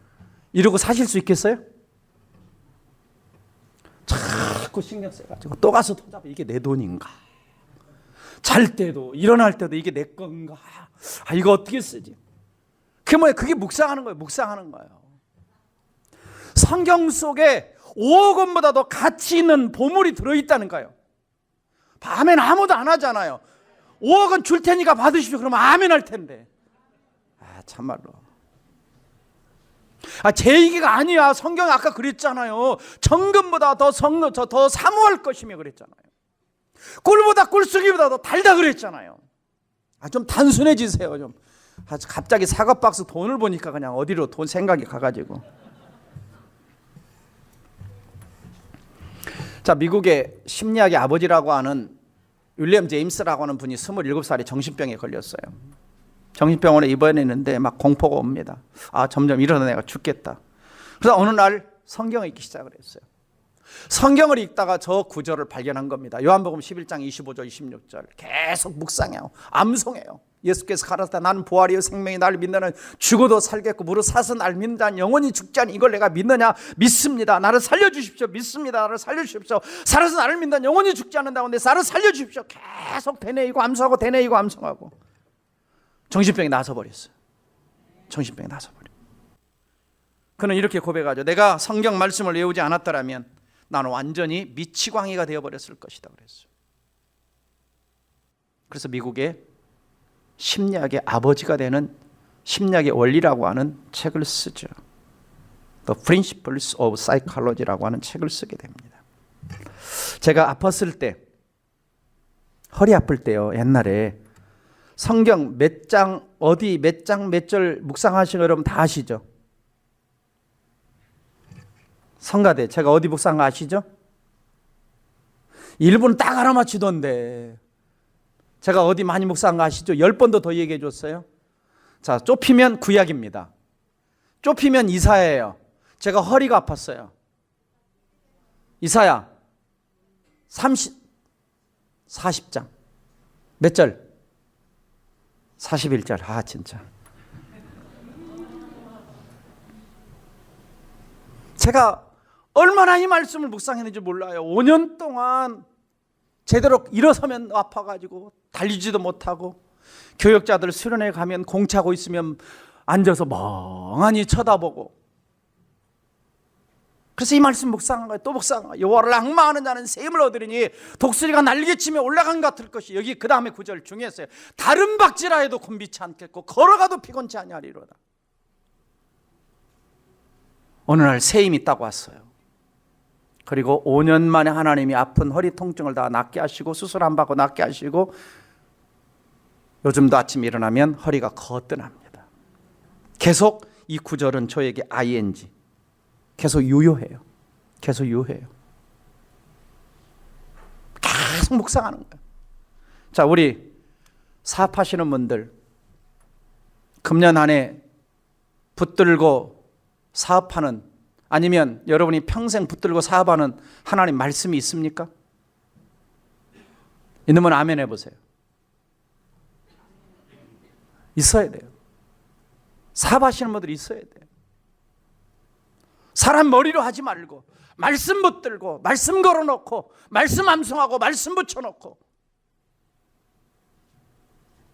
이러고 사실 수 있겠어요? 자꾸 신경 써가지고 또 가서 돈 잡아. 이게 내 돈인가? 잘 때도 일어날 때도 이게 내 건가? 아, 이거 어떻게 쓰지? 그게 뭐예요? 그게 묵상하는 거예요. 묵상하는 거예요. 성경 속에 5억 원보다도 가치 있는 보물이 들어있다는 거예요. 아멘 아무도 안 하잖아요. 5억 원 줄 테니까 받으십시오. 그러면 아멘 할 텐데. 참말로. 제 얘기가 아니야. 성경이 아까 그랬잖아요. 정금보다 더 사모할 것이며 그랬잖아요. 꿀보다 꿀쑥이보다 더 달다 그랬잖아요. 좀 단순해지세요. 좀. 갑자기 사과박스 돈을 보니까 그냥 어디로 돈 생각이 가가지고. 자, 미국의 심리학의 아버지라고 하는 윌리엄 제임스라고 하는 분이 27살에 정신병에 걸렸어요. 정신병원에 입원했는데 막 공포가 옵니다. 점점 이러다 내가 죽겠다. 그래서 어느 날 성경을 읽기 시작을 했어요. 성경을 읽다가 저 구절을 발견한 겁니다. 요한복음 11장 25절 26절 계속 묵상해요. 암송해요. 예수께서 가라사대 나는 부활이요 생명이 나를 믿는 죽어도 살겠고 무릇 사서 나를 믿는 자는 영원히 죽지 않니 이걸 내가 믿느냐? 믿습니다. 나를 살려주십시오. 믿습니다. 나를 살려주십시오. 살아서 나를 믿는 영원히 죽지 않는다고 근데 나를 살려주십시오. 계속 되뇌이고 암송하고 되뇌이고 암송하고 정신병이 나서버렸어요. 정신병이 나서버려. 그는 이렇게 고백하죠. 내가 성경 말씀을 외우지 않았더라면 나는 완전히 미치광이가 되어버렸을 것이다 그랬어요. 그래서 미국의 심리학의 아버지가 되는 심리학의 원리라고 하는 책을 쓰죠. The Principles of Psychology라고 하는 책을 쓰게 됩니다. 제가 아팠을 때, 허리 아플 때요, 옛날에 성경 몇 장, 어디 몇 장, 몇 절 묵상하신 거 여러분 다 아시죠? 성가대, 제가 어디 묵상한 거 아시죠? 1분 딱 알아맞히던데. 제가 어디 많이 묵상한 거 아시죠? 10번도 더 얘기해 줬어요. 자, 좁히면 구약입니다. 좁히면 이사야예요. 제가 허리가 아팠어요. 이사야 40장. 몇 절? 41절. 진짜. 제가 얼마나 이 말씀을 묵상했는지 몰라요. 5년 동안 제대로 일어서면 아파가지고 달리지도 못하고 교역자들 수련회 가면 공차고 있으면 앉아서 멍하니 쳐다보고 그래서 이 말씀 묵상한 거예요. 또 묵상한 거예요. 여호와를 앙망하는 자는 세임을 얻으리니 독수리가 날개치며 올라간 것 같을 것이 여기 그 다음에 구절 중요했어요. 다른 박지라 해도 곤비치 않겠고 걸어가도 피곤치 아니하리로다. 어느 날 세임이 딱 왔어요. 그리고 5년 만에 하나님이 아픈 허리 통증을 다 낫게 하시고 수술 안 받고 낫게 하시고 요즘도 아침 일어나면 허리가 거뜬합니다. 계속 이 구절은 저에게 ing 계속 유효해요. 계속 유효해요. 계속 묵상하는 거예요. 자, 우리 사업하시는 분들 금년 안에 붙들고 사업하는 아니면 여러분이 평생 붙들고 사업하는 하나님 말씀이 있습니까? 있으면 아멘 해보세요. 있어야 돼요. 사업하시는 분들이 있어야 돼요. 사람 머리로 하지 말고 말씀 붙들고 말씀 걸어놓고 말씀 암송하고 말씀 붙여놓고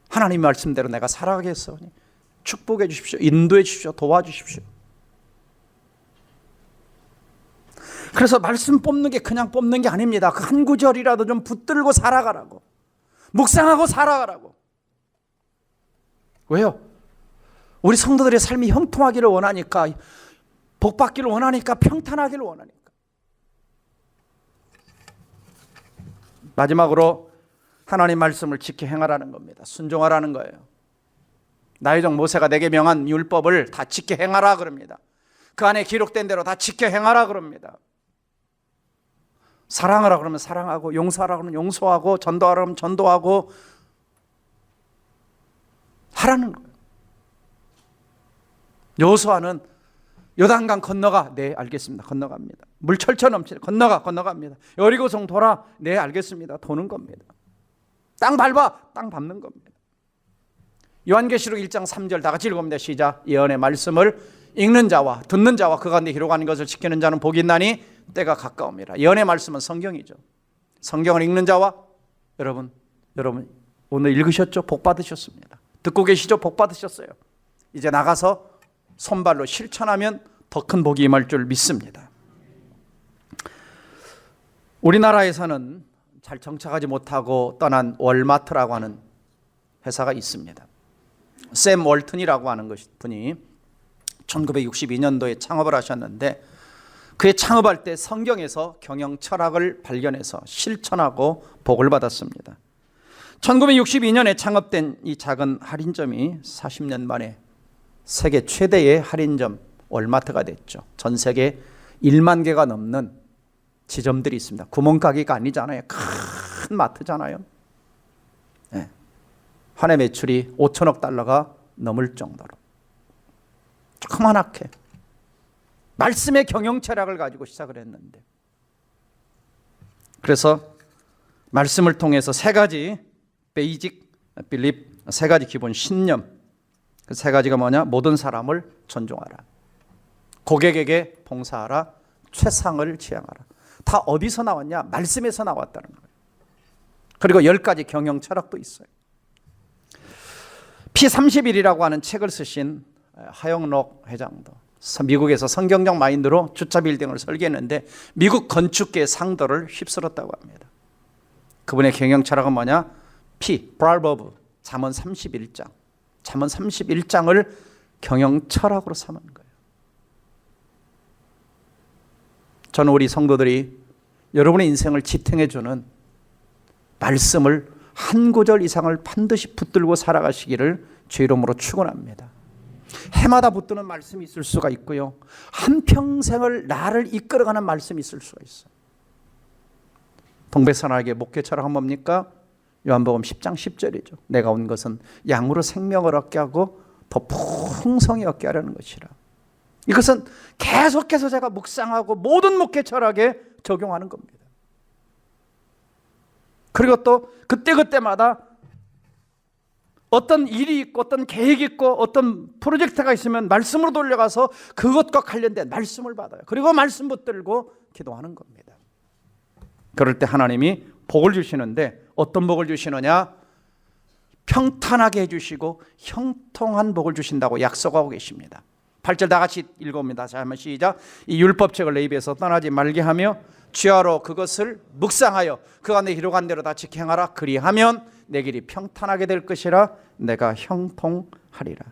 하나님 말씀대로 내가 살아가겠사오니 축복해 주십시오. 인도해 주십시오. 도와주십시오. 그래서 말씀 뽑는 게 그냥 뽑는 게 아닙니다. 그 한 구절이라도 좀 붙들고 살아가라고. 묵상하고 살아가라고. 왜요? 우리 성도들의 삶이 형통하기를 원하니까, 복받기를 원하니까, 평탄하기를 원하니까. 마지막으로 하나님 말씀을 지켜 행하라는 겁니다. 순종하라는 거예요. 나의 종 모세가 내게 명한 율법을 다 지켜 행하라 그럽니다. 그 안에 기록된 대로 다 지켜 행하라 그럽니다. 사랑하라 그러면 사랑하고, 용서하라 그러면 용서하고, 전도하라 그러면 전도하고 하라는 거예요. 여호수아는 요단강 건너가. 네, 알겠습니다. 건너갑니다. 물 철철 넘치네. 건너갑니다. 여리고성 돌아. 네, 알겠습니다. 도는 겁니다. 땅 밟아. 땅 밟는 겁니다. 요한계시록 1장 3절 다 같이 읽어봅니다. 시작. 예언의 말씀을 읽는 자와 듣는 자와 그 가운데 기록하는 것을 지키는 자는 복이 있나니 때가 가까웁니다. 예언의 말씀은 성경이죠. 성경을 읽는 자와 여러분 오늘 읽으셨죠? 복 받으셨습니다. 듣고 계시죠? 복 받으셨어요. 이제 나가서 손발로 실천하면 더 큰 복이 임할 줄 믿습니다. 우리나라에서는 잘 정착하지 못하고 떠난 월마트라고 하는 회사가 있습니다. 샘 월튼이라고 하는 분이 1962년도에 창업을 하셨는데, 그의 창업할 때 성경에서 경영 철학을 발견해서 실천하고 복을 받았습니다. 1962년에 창업된 이 작은 할인점이 40년 만에 세계 최대의 할인점 월마트가 됐죠. 전 세계 1만 개가 넘는 지점들이 있습니다. 구멍가게가 아니잖아요. 큰 마트잖아요. 네. 한 해 매출이 5천억 달러가 넘을 정도로 조그만하게 말씀의 경영 철학을 가지고 시작을 했는데, 그래서 말씀을 통해서 세 가지 베이직 빌립, 세 가지 기본 신념, 그 세 가지가 뭐냐? 모든 사람을 존중하라, 고객에게 봉사하라, 최상을 지향하라. 다 어디서 나왔냐? 말씀에서 나왔다는 거예요. 그리고 10가지 경영 철학도 있어요. P31이라고 하는 책을 쓰신 하영록 회장도 미국에서 성경적 마인드로 주차 빌딩을 설계했는데 미국 건축계의 상도를 휩쓸었다고 합니다. 그분의 경영 철학은 뭐냐? 브랄버브, 잠언 31장. 잠언 31장을 경영 철학으로 삼은 거예요. 저는 우리 성도들이 여러분의 인생을 지탱해 주는 말씀을 한 구절 이상을 반드시 붙들고 살아가시기를 주의 이름으로 축원합니다. 해마다 붙드는 말씀이 있을 수가 있고요, 한평생을 나를 이끌어가는 말씀이 있을 수가 있어요. 동백선하게 목회 철학은 뭡니까? 요한복음 10장 10절이죠. 내가 온 것은 양으로 생명을 얻게 하고 더 풍성히 얻게 하려는 것이라. 이것은 계속해서 제가 묵상하고 모든 목회 철학에 적용하는 겁니다. 그리고 또 그때그때마다 어떤 일이 있고 어떤 계획이 있고 어떤 프로젝트가 있으면 말씀으로 돌려가서 그것과 관련된 말씀을 받아요. 그리고 말씀 붙들고 기도하는 겁니다. 그럴 때 하나님이 복을 주시는데, 어떤 복을 주시느냐? 평탄하게 해주시고 형통한 복을 주신다고 약속하고 계십니다. 8절 다 같이 읽어봅니다. 자, 한번 시작. 이 율법책을 내 입에서 떠나지 말게 하며 주야로 그것을 묵상하여 그 안에 기록한 대로 다 지켜 행하라. 그리하면 내 길이 평탄하게 될 것이라. 내가 형통하리라.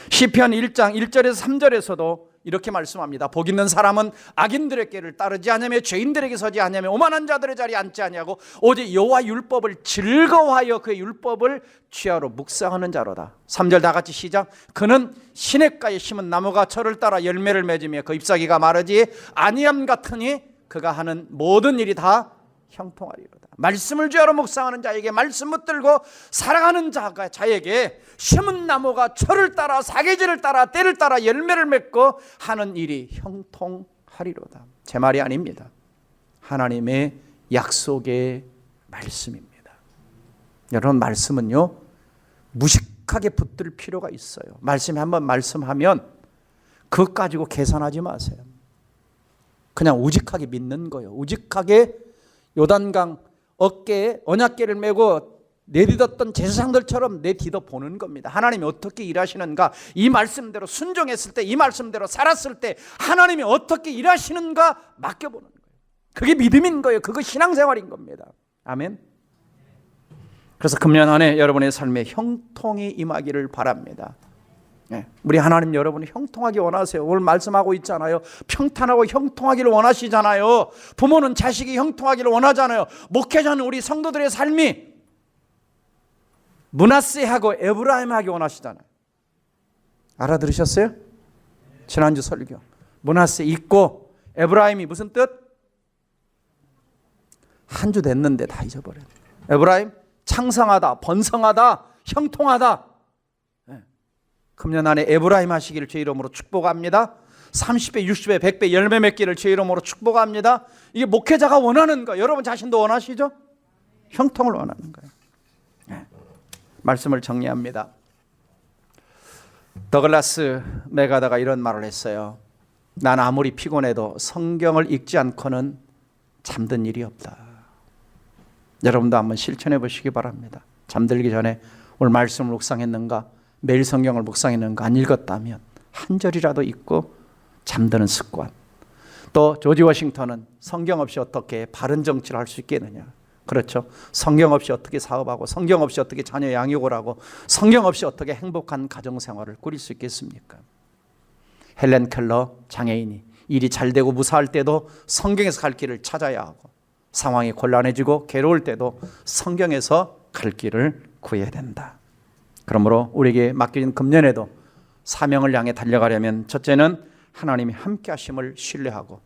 시편 1장 1절에서 3절에서도 이렇게 말씀합니다. 복 있는 사람은 악인들의 길을 따르지 않으며 죄인들에게 서지 않으며 오만한 자들의 자리에 앉지 아니하고 오직 여호와 율법을 즐거워하여 그의 율법을 취하로 묵상하는 자로다. 3절 다 같이 시작. 그는 시냇가에 심은 나무가 철을 따라 열매를 맺으며 그 잎사귀가 마르지 아니함 같으니 그가 하는 모든 일이 다 형통하리로다. 말씀을 주야로 묵상하는 자에게, 말씀 붙들고 살아가는 자에게 심은 나무가 철을 따라 사계절을 따라 때를 따라 열매를 맺고 하는 일이 형통하리로다. 제 말이 아닙니다. 하나님의 약속의 말씀입니다. 여러분, 말씀은요 무식하게 붙들 필요가 있어요. 말씀에 한번 말씀하면 그것 가지고 계산하지 마세요. 그냥 우직하게 믿는 거예요. 우직하게 요단강 어깨에 언약궤를 메고 내딛었던 제사장들처럼 내딛어 보는 겁니다. 하나님이 어떻게 일하시는가, 이 말씀대로 순종했을 때, 이 말씀대로 살았을 때 하나님이 어떻게 일하시는가 맡겨보는 거예요. 그게 믿음인 거예요. 그거 신앙생활인 겁니다. 아멘. 그래서 금년 한 해 여러분의 삶에 형통이 임하기를 바랍니다. 우리 하나님 여러분이 형통하기 원하세요. 오늘 말씀하고 있잖아요. 평탄하고 형통하기를 원하시잖아요. 부모는 자식이 형통하기를 원하잖아요. 목회자는 우리 성도들의 삶이 므낫세하고 에브라임하기 원하시잖아요. 알아들으셨어요? 지난주 설교. 므낫세 잊고 에브라임이 무슨 뜻? 한 주 됐는데 다 잊어버려요. 에브라임 창성하다, 번성하다, 형통하다. 금년 안에 에브라임 하시기를 제 이름으로 축복합니다. 30배, 60배, 100배 열매 맺기를 제 이름으로 축복합니다. 이게 목회자가 원하는 거, 여러분 자신도 원하시죠? 형통을 원하는 거예요. 말씀을 정리합니다. 더글라스 메가다가 이런 말을 했어요. 난 아무리 피곤해도 성경을 읽지 않고는 잠든 일이 없다. 여러분도 한번 실천해 보시기 바랍니다. 잠들기 전에 오늘 말씀을 묵상했는가, 매일 성경을 묵상했는가, 안 읽었다면 한 절이라도 읽고 잠드는 습관. 또 조지 워싱턴은 성경 없이 어떻게 바른 정치를 할 수 있겠느냐. 그렇죠. 성경 없이 어떻게 사업하고, 성경 없이 어떻게 자녀 양육을 하고, 성경 없이 어떻게 행복한 가정생활을 꾸릴 수 있겠습니까? 헬렌 켈러 장애인이 일이 잘 되고 무사할 때도 성경에서 갈 길을 찾아야 하고, 상황이 곤란해지고 괴로울 때도 성경에서 갈 길을 구해야 된다. 그러므로 우리에게 맡겨진 금년에도 사명을 향해 달려가려면 첫째는 하나님이 함께 하심을 신뢰하고,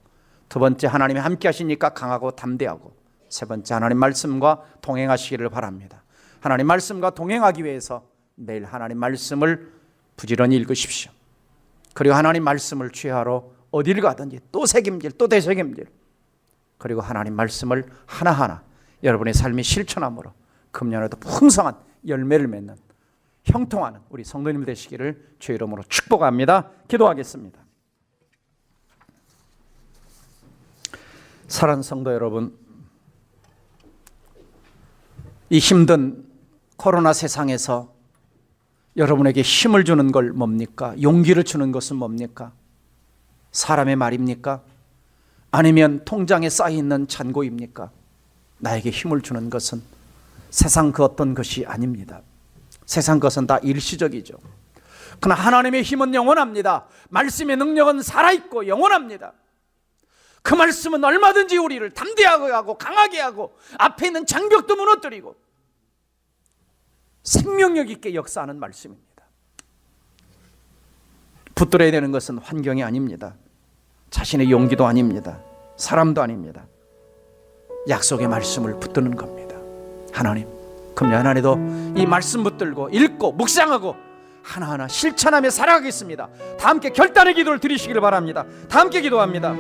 두 번째 하나님이 함께 하시니까 강하고 담대하고, 세 번째 하나님 말씀과 동행하시기를 바랍니다. 하나님 말씀과 동행하기 위해서 매일 하나님 말씀을 부지런히 읽으십시오. 그리고 하나님 말씀을 취하러 어디를 가든지 또 새김질 또 되새김질, 그리고 하나님 말씀을 하나하나 여러분의 삶이 실천함으로 금년에도 풍성한 열매를 맺는 형통하는 우리 성도님 되시기를 주의 이름으로 축복합니다. 기도하겠습니다. 사랑하는 성도 여러분, 이 힘든 코로나 세상에서 여러분에게 힘을 주는 걸 뭡니까? 용기를 주는 것은 뭡니까? 사람의 말입니까? 아니면 통장에 쌓여있는 잔고입니까? 나에게 힘을 주는 것은 세상 그 어떤 것이 아닙니다. 세상 것은 다 일시적이죠. 그러나 하나님의 힘은 영원합니다. 말씀의 능력은 살아있고 영원합니다. 그 말씀은 얼마든지 우리를 담대하게 하고 강하게 하고 앞에 있는 장벽도 무너뜨리고 생명력 있게 역사하는 말씀입니다. 붙들어야 되는 것은 환경이 아닙니다. 자신의 용기도 아닙니다. 사람도 아닙니다. 약속의 말씀을 붙드는 겁니다. 하나님, 금년 한 해도 이 말씀 붙들고 읽고 묵상하고 하나하나 실천하며 살아가겠습니다. 다 함께 결단의 기도를 드리시기를 바랍니다. 다 함께 기도합니다.